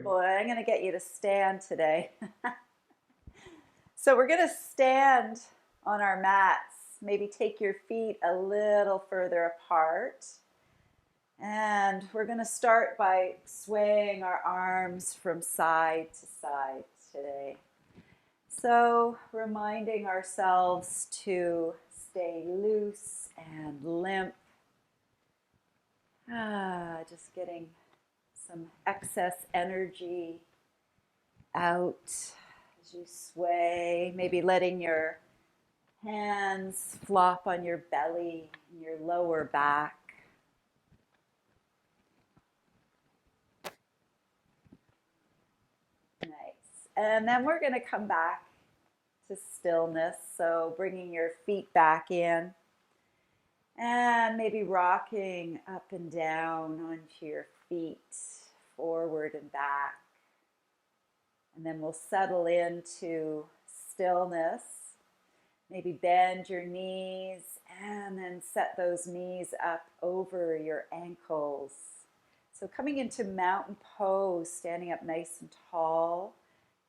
Boy, I'm going to get you to stand today. So we're going to stand on our mats. Maybe take your feet a little further apart. And we're going to start by swaying our arms from side to side today. So reminding ourselves to stay loose and limp. Just getting some excess energy out as you sway, maybe letting your hands flop on your belly and your lower back. Nice. And then we're going to come back to stillness. So bringing your feet back in and maybe rocking up and down onto your feet, forward and back. And then we'll settle into stillness. Maybe bend your knees and then set those knees up over your ankles. So coming into mountain pose, standing up nice and tall,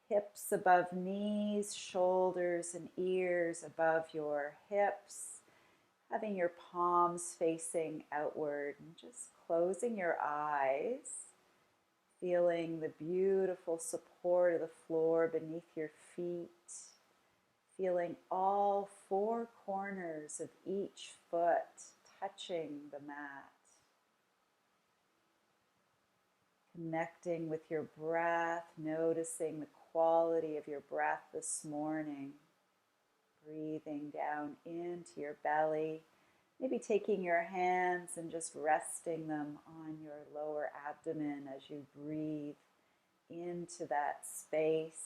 hips above knees, shoulders and ears above your hips, having your palms facing outward and just closing your eyes, feeling the beautiful support of the floor beneath your feet, feeling all four corners of each foot touching the mat. Connecting with your breath, noticing the quality of your breath this morning. Breathing down into your belly. Maybe taking your hands and just resting them on your lower abdomen as you breathe into that space.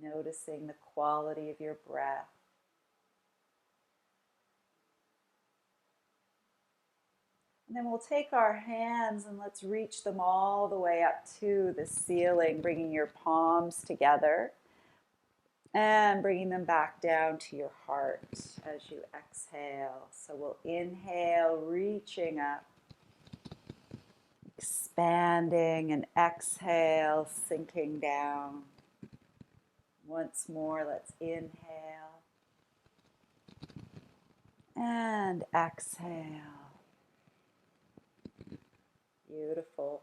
Noticing the quality of your breath. And then we'll take our hands and let's reach them all the way up to the ceiling, bringing your palms together and bringing them back down to your heart as you exhale. So we'll inhale, reaching up, expanding, and exhale, sinking down. Once more, let's inhale and exhale. Beautiful.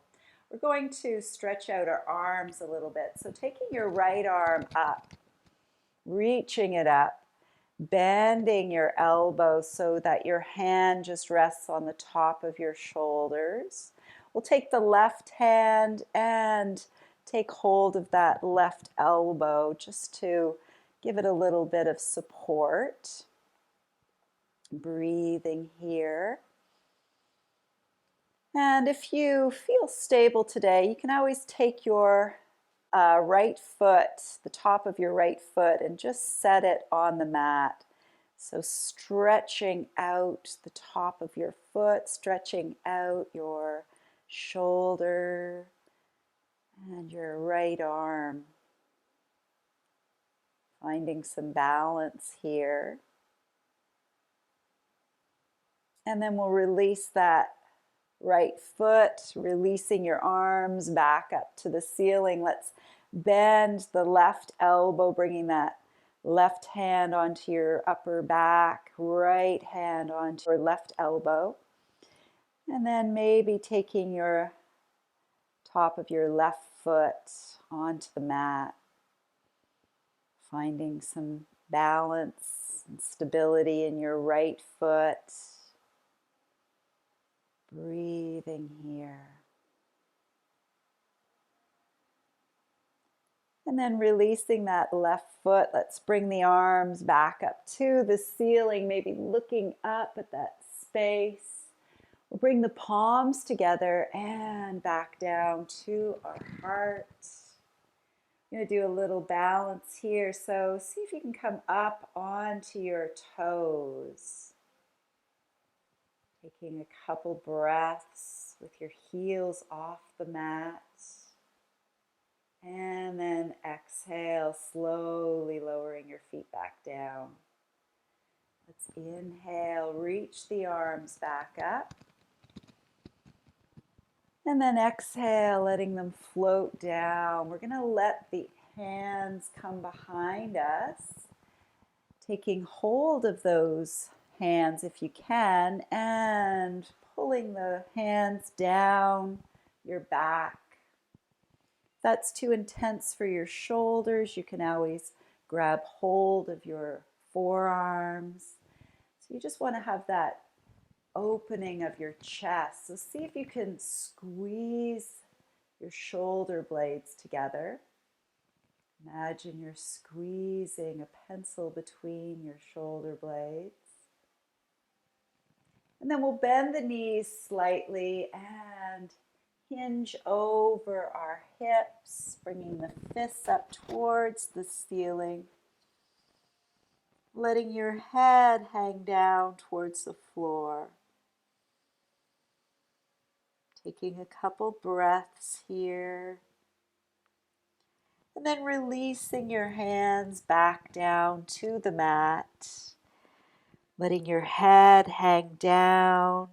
We're going to stretch out our arms a little bit. So taking your right arm up, reaching it up, bending your elbow so that your hand just rests on the top of your shoulders. We'll take the left hand and take hold of that left elbow just to give it a little bit of support. Breathing here. And if you feel stable today, you can always take your right foot, the top of your right foot, and just set it on the mat. So stretching out the top of your foot, stretching out your shoulder and your right arm. Finding some balance here. And then we'll release that right foot, releasing your arms back up to the ceiling. Let's bend the left elbow, bringing that left hand onto your upper back, right hand onto your left elbow. And then maybe taking your top of your left foot onto the mat, finding some balance and stability in your right foot. Breathing here. And then releasing that left foot. Let's bring the arms back up to the ceiling, maybe looking up at that space. We'll bring the palms together and back down to our heart. I'm going to do a little balance here. So see if you can come up onto your toes. Taking a couple breaths with your heels off the mat. And then exhale, slowly lowering your feet back down. Let's inhale, reach the arms back up. And then exhale, letting them float down. We're going to let the hands come behind us, taking hold of those hands if you can, and pulling the hands down your back. If that's too intense for your shoulders, you can always grab hold of your forearms. So you just want to have that opening of your chest. So see if you can squeeze your shoulder blades together. Imagine you're squeezing a pencil between your shoulder blades. And then we'll bend the knees slightly and hinge over our hips, bringing the fists up towards the ceiling. Letting your head hang down towards the floor. Taking a couple breaths here. And then releasing your hands back down to the mat. Letting your head hang down.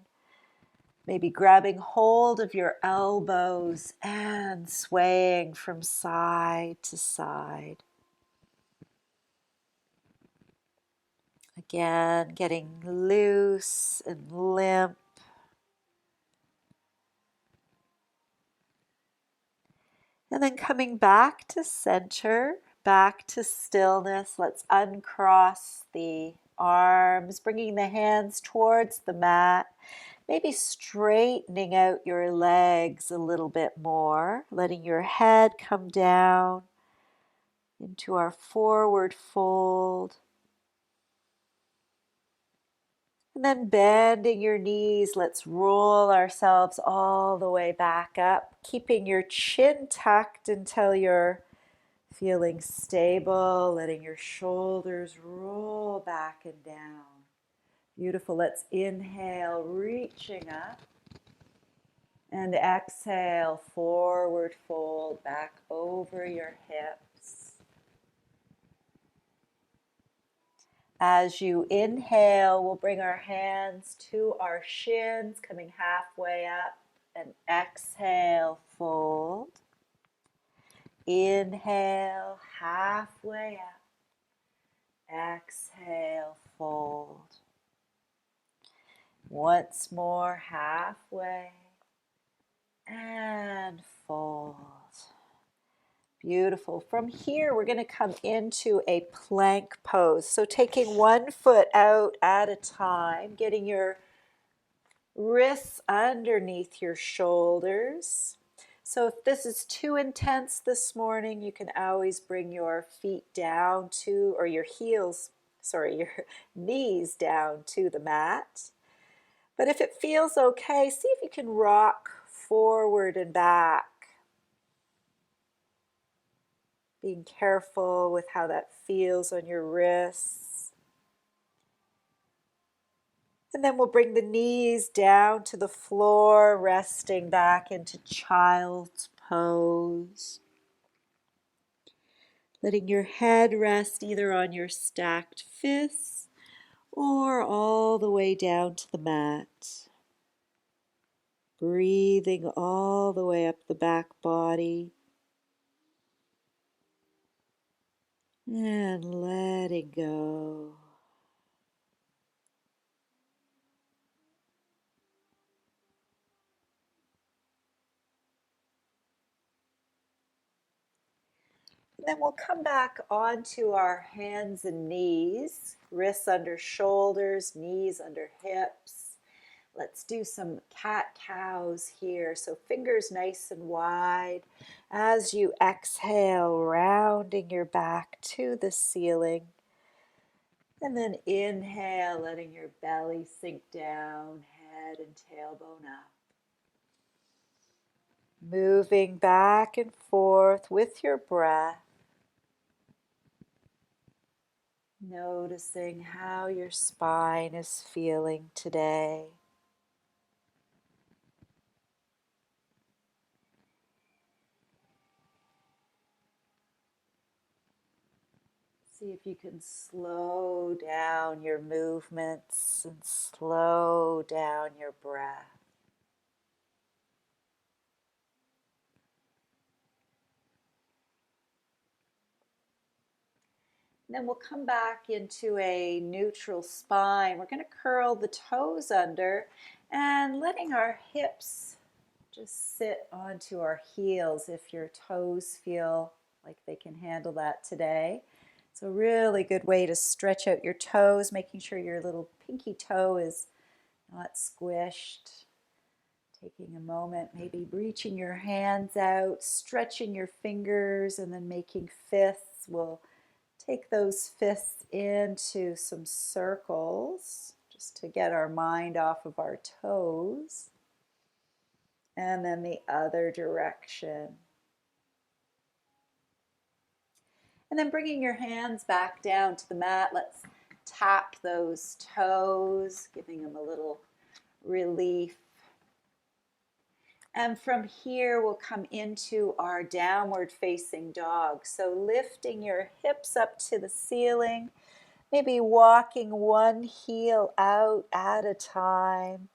Maybe grabbing hold of your elbows and swaying from side to side. Again, getting loose and limp. And then coming back to center, back to stillness. Let's uncross the arms, bringing the hands towards the mat. Maybe straightening out your legs a little bit more, letting your head come down into our forward fold. And then bending your knees, let's roll ourselves all the way back up, keeping your chin tucked until you're feeling stable, letting your shoulders roll back and down. Beautiful. Let's inhale, reaching up. And exhale, forward fold back over your hips. As you inhale, we'll bring our hands to our shins, coming halfway up. And exhale, fold. Inhale, halfway up. Exhale, fold. Once more, halfway. And fold. Beautiful. From here, we're going to come into a plank pose. So taking one foot out at a time, getting your wrists underneath your shoulders. So if this is too intense this morning, you can always bring your feet down to, or your knees down to the mat. But if it feels okay, see if you can rock forward and back. Being careful with how that feels on your wrists. And then we'll bring the knees down to the floor, resting back into child's pose. Letting your head rest either on your stacked fists or all the way down to the mat. Breathing all the way up the back body. And letting go. Then we'll come back onto our hands and knees, wrists under shoulders, knees under hips. Let's do some cat-cows here. So fingers nice and wide. As you exhale, rounding your back to the ceiling. And then inhale, letting your belly sink down, head and tailbone up. Moving back and forth with your breath. Noticing how your spine is feeling today. See if you can slow down your movements and slow down your breath. Then we'll come back into a neutral spine. We're going to curl the toes under and letting our hips just sit onto our heels if your toes feel like they can handle that today. It's a really good way to stretch out your toes, making sure your little pinky toe is not squished. Taking a moment, maybe reaching your hands out, stretching your fingers, and then making fists. We'll take those fists into some circles just to get our mind off of our toes. And then the other direction. And then bringing your hands back down to the mat, let's tap those toes, giving them a little relief. And from here, we'll come into our downward facing dog. So lifting your hips up to the ceiling, maybe walking one heel out at a time.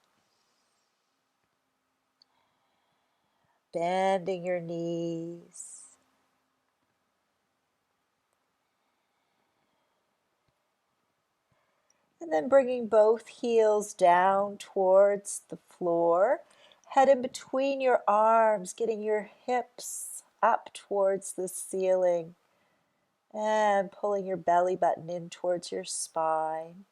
Bending your knees. And then bringing both heels down towards the floor. Head in between your arms, getting your hips up towards the ceiling. And pulling your belly button in towards your spine.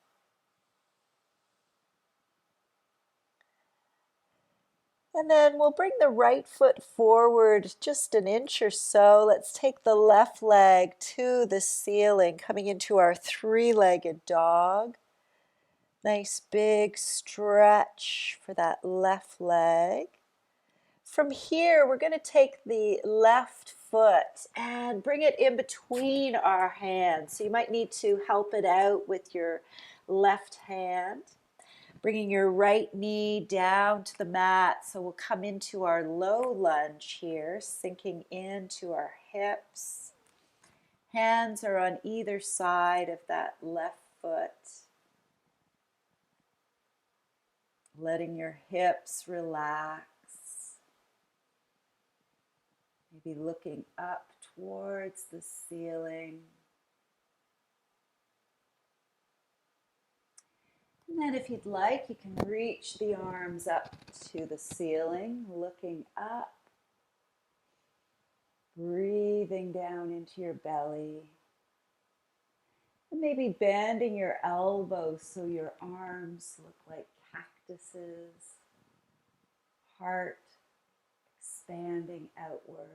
And then we'll bring the right foot forward just an inch or so. Let's take the left leg to the ceiling, coming into our three-legged dog. Nice big stretch for that left leg. From here, we're going to take the left foot and bring it in between our hands. So you might need to help it out with your left hand. Bringing your right knee down to the mat. So we'll come into our low lunge here, sinking into our hips. Hands are on either side of that left foot. Letting your hips relax. Maybe looking up towards the ceiling. And then if you'd like, you can reach the arms up to the ceiling, looking up. Breathing down into your belly. And maybe bending your elbows so your arms look like cactuses. Heart expanding outward.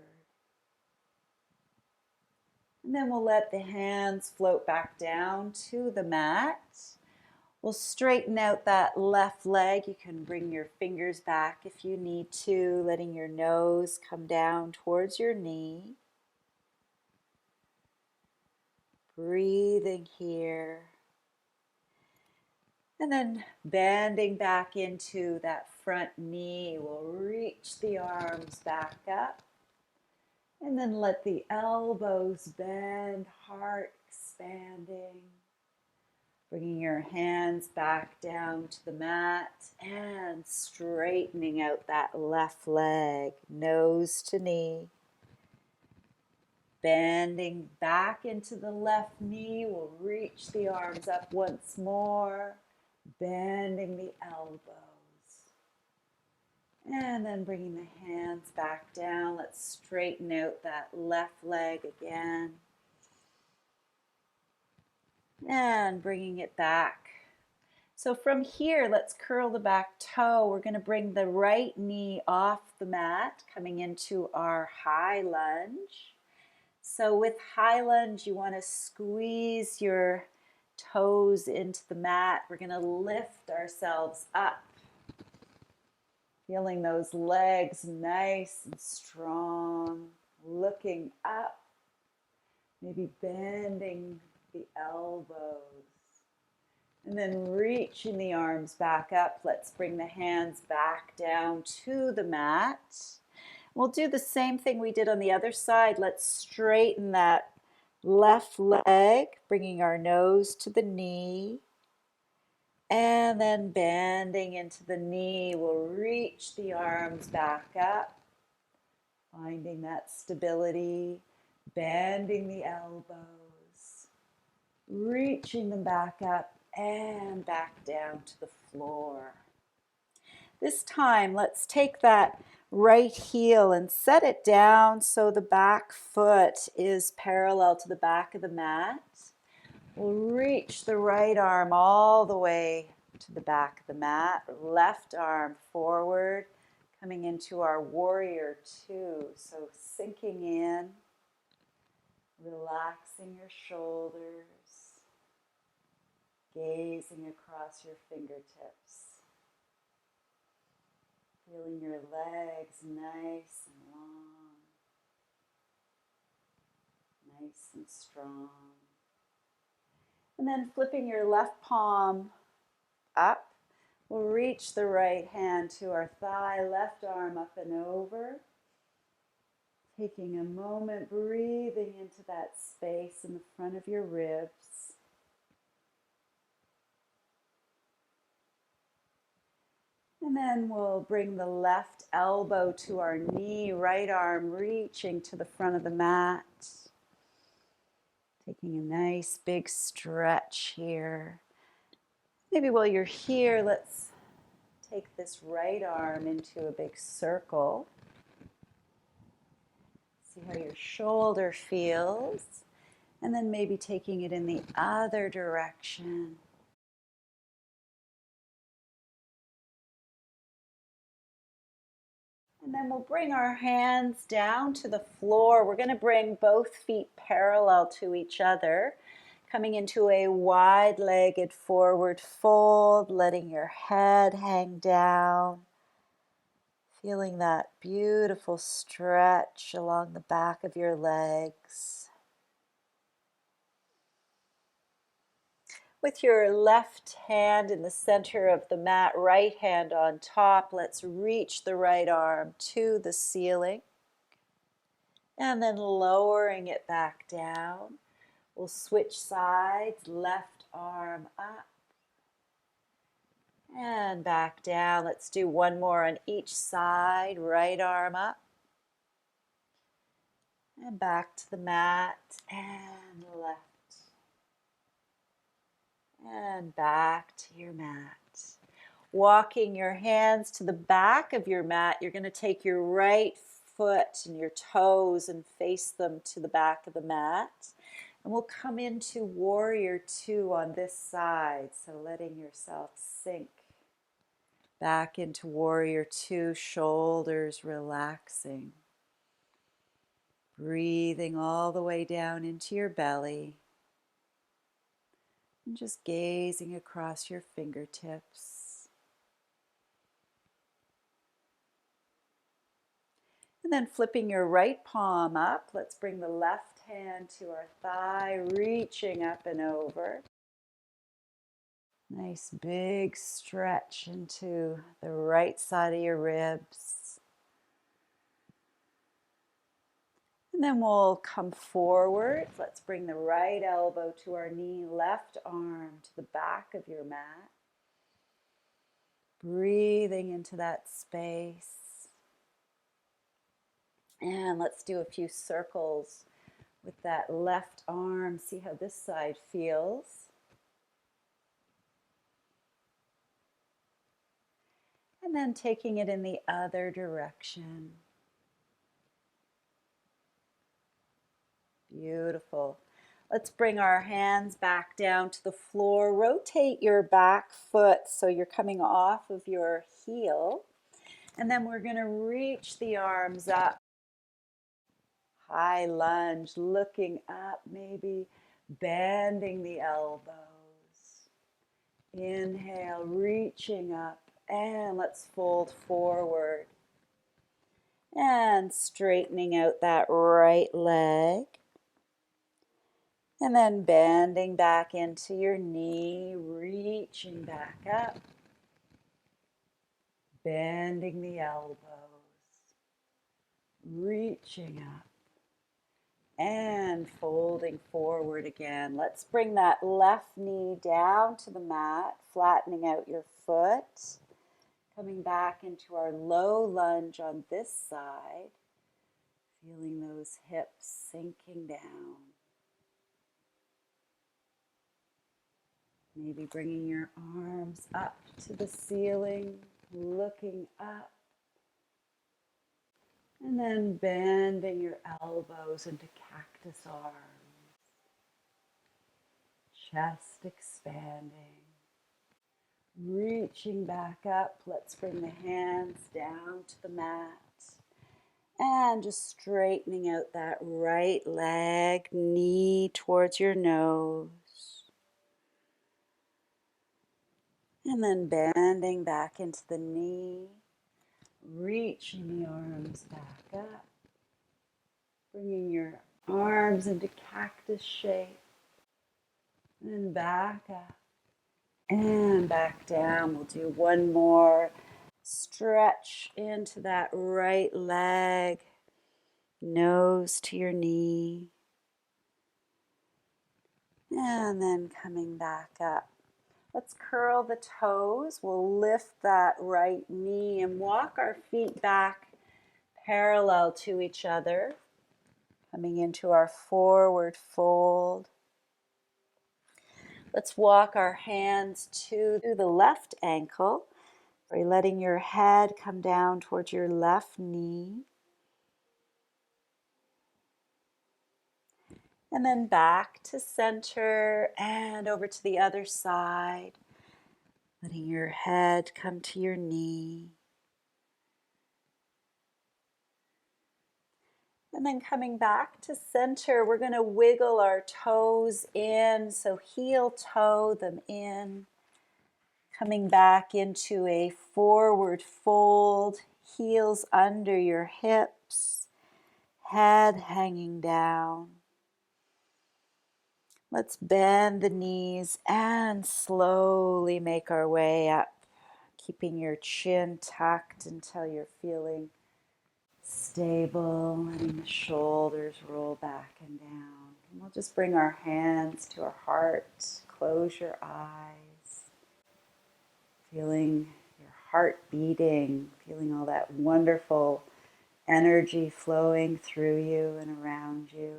And then we'll let the hands float back down to the mat. We'll straighten out that left leg. You can bring your fingers back if you need to, letting your nose come down towards your knee. Breathing here. And then bending back into that front knee. We'll reach the arms back up. And then let the elbows bend, heart expanding. Bringing your hands back down to the mat and straightening out that left leg, nose to knee. Bending back into the left knee, we'll reach the arms up once more, bending the elbows. And then bringing the hands back down, let's straighten out that left leg again. And bringing it back. So from here, let's curl the back toe. We're going to bring the right knee off the mat, coming into our high lunge. So with high lunge, you want to squeeze your toes into the mat. We're going to lift ourselves up. Feeling those legs nice and strong. Looking up. Maybe bending the elbows. And then reaching the arms back up. Let's bring the hands back down to the mat. We'll do the same thing we did on the other side. Let's straighten that Left leg, bringing our nose to the knee. And then bending into the knee, we'll reach the arms back up, finding that stability, bending the elbows, reaching them back up and back down to the floor. This time, let's take that right heel and set it down so the back foot is parallel to the back of the mat. We'll reach the right arm all the way to the back of the mat, left arm forward, coming into our warrior two. So sinking in, relaxing your shoulders, gazing across your fingertips, feeling your legs nice and long, nice and strong. And then flipping your left palm up, we'll reach the right hand to our thigh, left arm up and over. Taking a moment, breathing into that space in the front of your ribs. And then we'll bring the left elbow to our knee, right arm reaching to the front of the mat. Taking a nice big stretch here. Maybe while you're here, let's take this right arm into a big circle. See how your shoulder feels. And then maybe taking it in the other direction. And then we'll bring our hands down to the floor. We're going to bring both feet parallel to each other, coming into a wide-legged forward fold, letting your head hang down, feeling that beautiful stretch along the back of your legs. With your left hand in the center of the mat, right hand on top, let's reach the right arm to the ceiling. And then lowering it back down. We'll switch sides, left arm up and back down. Let's do one more on each side, right arm up and back to the mat and left. And back to your mat. Walking your hands to the back of your mat, you're going to take your right foot and your toes and face them to the back of the mat. And we'll come into warrior two on this side. So letting yourself sink back into warrior two, shoulders relaxing. Breathing all the way down into your belly. And just gazing across your fingertips. And then flipping your right palm up, let's bring the left hand to our thigh, reaching up and over. Nice big stretch into the right side of your ribs. And then we'll come forward. Let's bring the right elbow to our knee, left arm to the back of your mat. Breathing into that space. And let's do a few circles with that left arm. See how this side feels. And then taking it in the other direction. Beautiful. Let's bring our hands back down to the floor. Rotate your back foot so you're coming off of your heel. And then we're going to reach the arms up. High lunge, looking up, maybe bending the elbows. Inhale, reaching up, and let's fold forward. And straightening out that right leg. And then bending back into your knee, reaching back up. Bending the elbows. Reaching up. And folding folding forward again. Let's bring that left knee down to the mat, flattening out your foot. Coming back into our low lunge on this side. Feeling those hips sinking down. Maybe bringing your arms up to the ceiling, looking up. And then bending your elbows into cactus arms. Chest expanding. Reaching back up, let's bring the hands down to the mat. And just straightening out that right leg, knee towards your nose. And then bending back into the knee, reaching the arms back up. Bringing your arms into cactus shape. And back up. And back down. We'll do one more. Stretch into that right leg, nose to your knee. And then coming back up. Let's curl the toes. We'll lift that right knee and walk our feet back parallel to each other. Coming into our forward fold. Let's walk our hands to the left ankle. By letting your head come down towards your left knee. And then back to center and over to the other side. Letting your head come to your knee. And then coming back to center, we're going to wiggle our toes in. So heel toe them in. Coming back into a forward fold, heels under your hips, head hanging down. Let's bend the knees and slowly make our way up, keeping your chin tucked until you're feeling stable, letting the shoulders roll back and down. And we'll just bring our hands to our heart, close your eyes. Feeling your heart beating, feeling all that wonderful energy flowing through you and around you.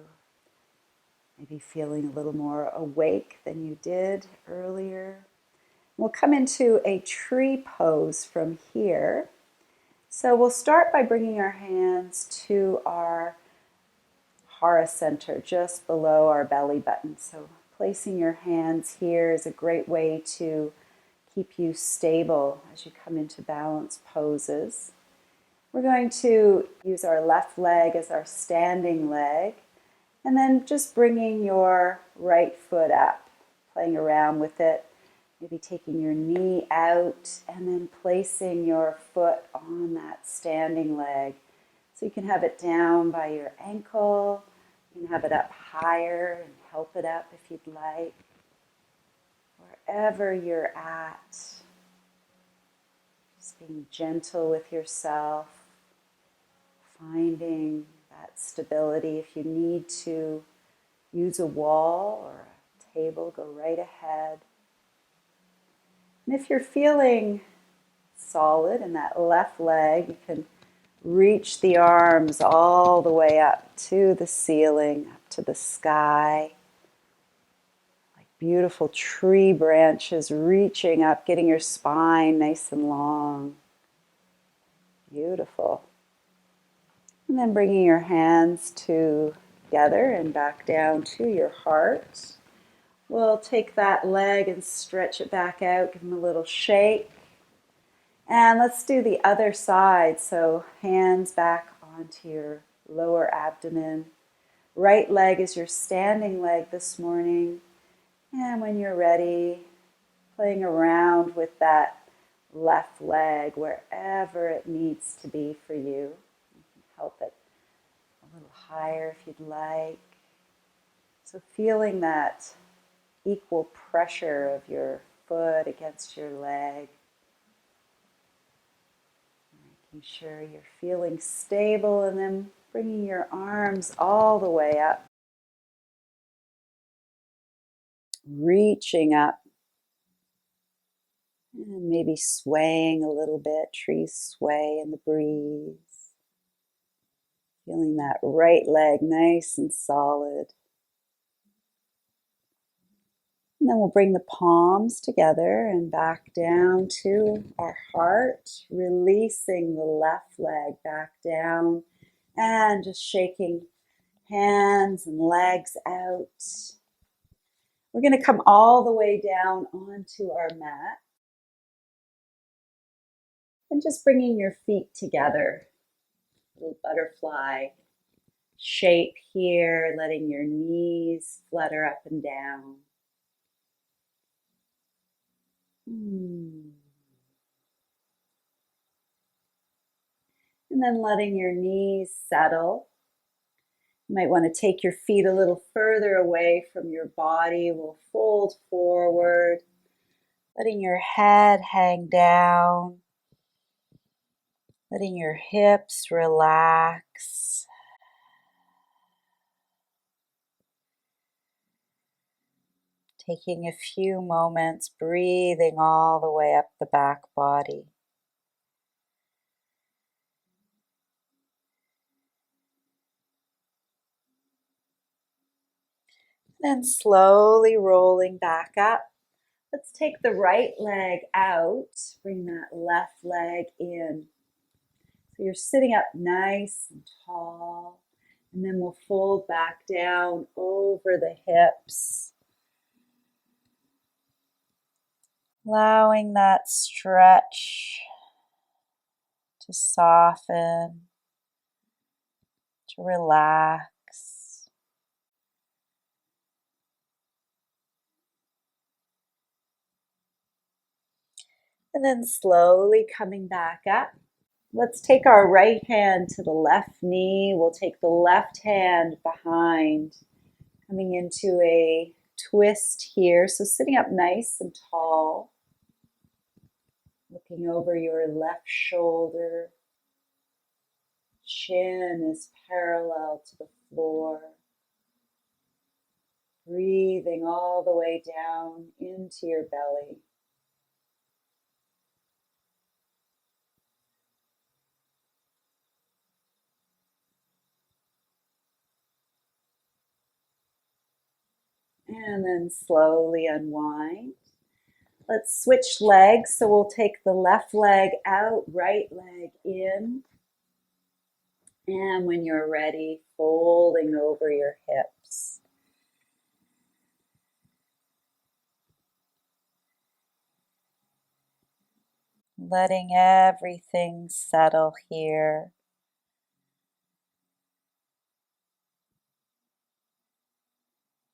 Maybe feeling a little more awake than you did earlier. We'll come into a tree pose from here. So we'll start by bringing our hands to our Hara center, just below our belly button. So placing your hands here is a great way to keep you stable as you come into balance poses. We're going to use our left leg as our standing leg, and then just bringing your right foot up, playing around with it, maybe taking your knee out, and then placing your foot on that standing leg. So you can have it down by your ankle, you can have it up higher and help it up if you'd like. Wherever you're at, just being gentle with yourself, finding that stability. If you need to use a wall or a table, go right ahead. And if you're feeling solid in that left leg, you can reach the arms all the way up to the ceiling, up to the sky. Beautiful tree branches reaching up, getting your spine nice and long. Beautiful. And then bringing your hands together and back down to your heart. We'll take that leg and stretch it back out, give them a little shake. And let's do the other side. So hands back onto your lower abdomen. Right leg is your standing leg this morning. And when you're ready, playing around with that left leg wherever it needs to be for you. You can help it a little higher if you'd like. So feeling that equal pressure of your foot against your leg. Making sure you're feeling stable, and then bringing your arms all the way up reaching up and maybe swaying a little bit. Trees sway in the breeze. Feeling that right leg nice and solid. And then we'll bring the palms together and back down to our heart, releasing the left leg back down and just shaking hands and legs out. We're going to come all the way down onto our mat and just bringing your feet together. Little butterfly shape here, letting your knees flutter up and down. And then letting your knees settle. You might want to take your feet a little further away from your body. We'll fold forward, letting your head hang down, letting your hips relax. Taking a few moments, breathing all the way up the back body. Then slowly rolling back up. Let's take the right leg out, bring that left leg in. So you're sitting up nice and tall, and then we'll fold back down over the hips. Allowing that stretch to soften, to relax. And then slowly coming back up. Let's take our right hand to the left knee. We'll take the left hand behind, coming into a twist here. So sitting up nice and tall, looking over your left shoulder. Chin is parallel to the floor. Breathing all the way down into your belly. And then slowly unwind. Let's switch legs. So we'll take the left leg out, right leg in. And when you're ready, folding over your hips. Letting everything settle here.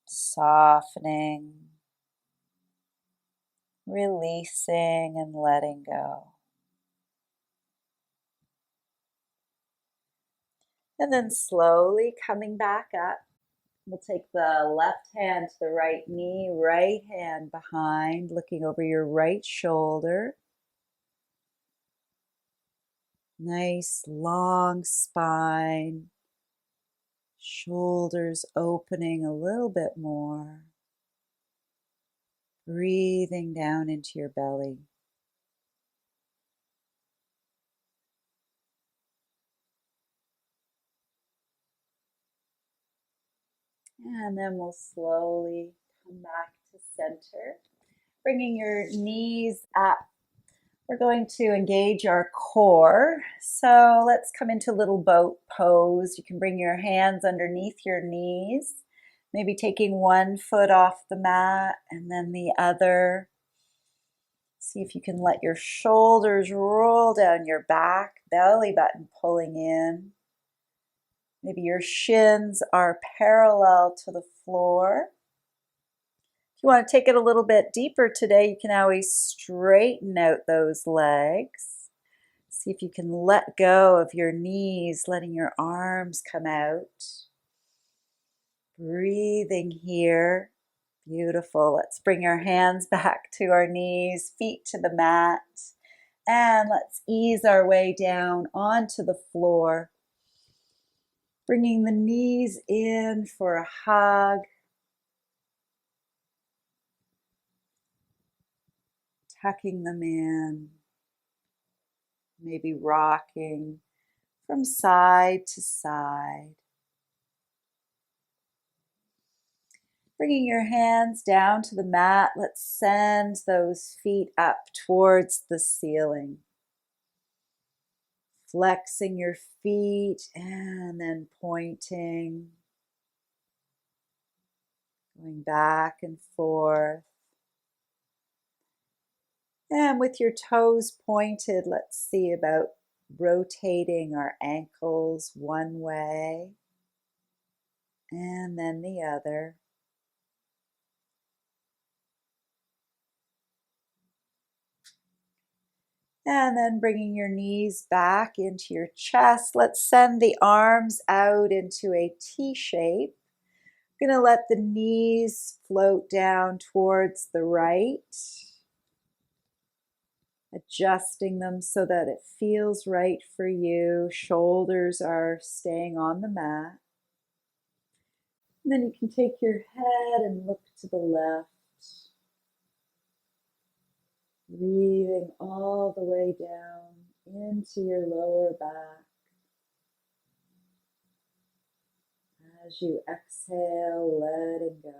Softening, releasing and letting go. And then slowly coming back up. We'll take the left hand to the right knee, right hand behind, looking over your right shoulder. Nice long spine. Shoulders opening a little bit more. Breathing down into your belly. And then we'll slowly come back to center. Bringing your knees up. We're going to engage our core. So let's come into little boat pose. You can bring your hands underneath your knees. Maybe taking one foot off the mat and then the other. See if you can let your shoulders roll down your back, belly button pulling in. Maybe your shins are parallel to the floor. If you want to take it a little bit deeper today, you can always straighten out those legs. See if you can let go of your knees, letting your arms come out. Breathing here. Beautiful. Let's bring our hands back to our knees, feet to the mat, and let's ease our way down onto the floor. Bringing the knees in for a hug. tucking them in, maybe rocking from side to side. Bringing your hands down to the mat, let's send those feet up towards the ceiling. Flexing your feet and then pointing, going back and forth. And with your toes pointed, let's see about rotating our ankles one way and then the other. And then bringing your knees back into your chest. Let's send the arms out into a T shape. I'm going to let the knees float down towards the right, adjusting them so that it feels right for you. Shoulders are staying on the mat. And then you can take your head and look to the left. Breathing all the way down into your lower back. As you exhale, letting go.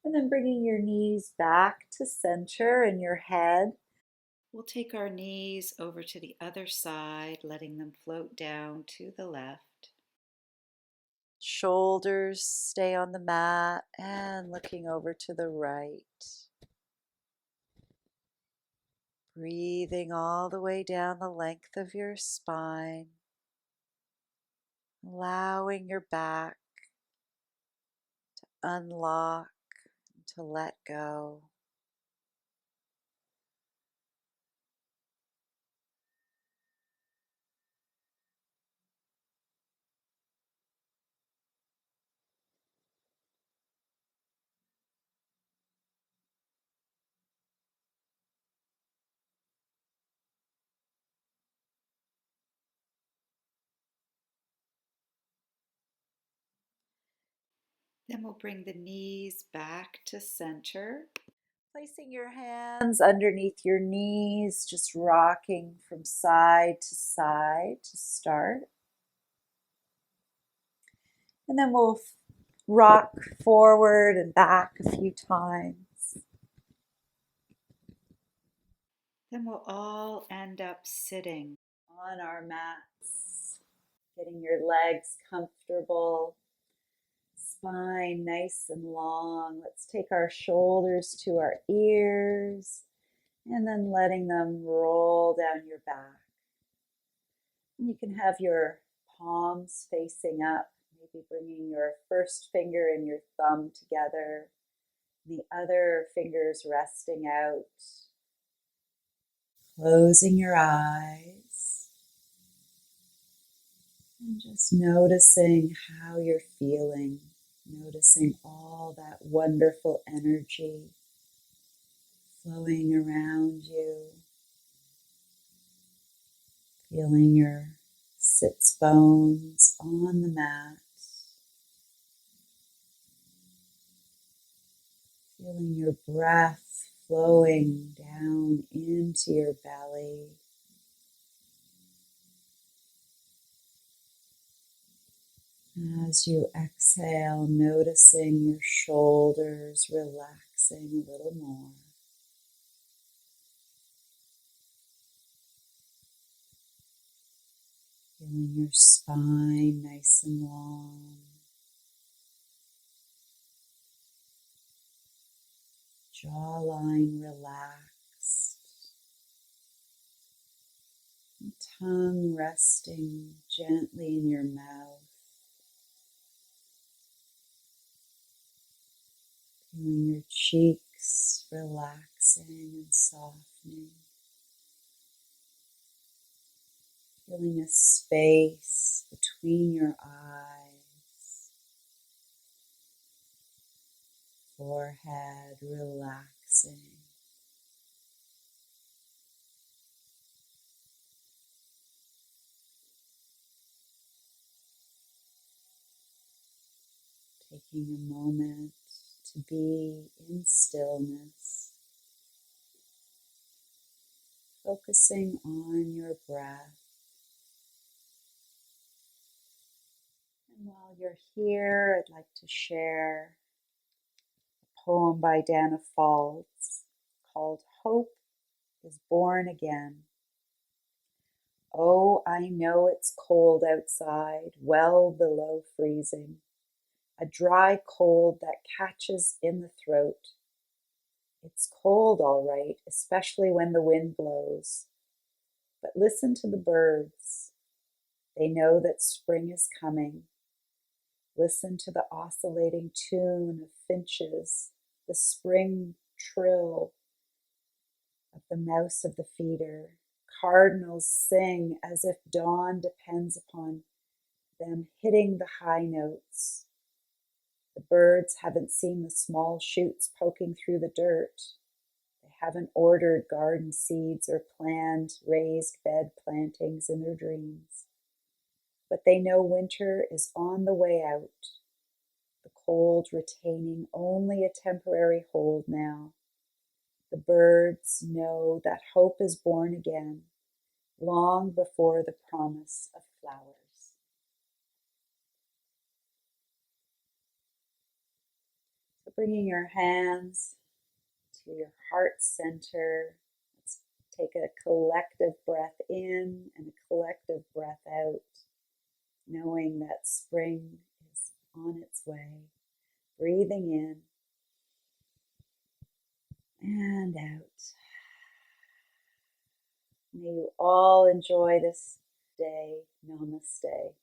And then bringing your knees back to center in your head. We'll take our knees over to the other side, letting them float down to the left. Shoulders stay on the mat and looking over to the right. Breathing all the way down the length of your spine. Allowing your back to unlock and to let go. Then we'll bring the knees back to center. Placing your hands underneath your knees, just rocking from side to side to start. And then we'll rock forward and back a few times. Then we'll all end up sitting on our mats, getting your legs comfortable. Spine nice and long. Let's take our shoulders to our ears and then letting them roll down your back. And you can have your palms facing up, maybe bringing your first finger and your thumb together, the other fingers resting out. Closing your eyes and just noticing how you're feeling. Noticing all that wonderful energy flowing around you. Feeling your sits bones on the mat. Feeling your breath flowing down into your belly. As you exhale, noticing your shoulders relaxing a little more. Feeling your spine nice and long. Jawline relaxed. And tongue resting gently in your mouth. Feeling your cheeks relaxing and softening. Feeling a space between your eyes, forehead relaxing. Taking a moment to be in stillness, focusing on your breath. And while you're here, I'd like to share a poem by Danna Faulds called Hope is Born Again. Oh, I know it's cold outside, well below freezing. A dry cold that catches in the throat. It's cold, all right, especially when the wind blows. But listen to the birds. They know that spring is coming. Listen to the oscillating tune of finches, the spring trill of the mouse of the feeder. Cardinals sing as if dawn depends upon them hitting the high notes. The birds haven't seen the small shoots poking through the dirt. They haven't ordered garden seeds or planned raised bed plantings in their dreams. But they know winter is on the way out, the cold retaining only a temporary hold now. The birds know that hope is born again, long before the promise of flowers. So bringing your hands to your heart center, let's take a collective breath in and a collective breath out, knowing that spring is on its way. Breathing in and out. May you all enjoy this day. Namaste.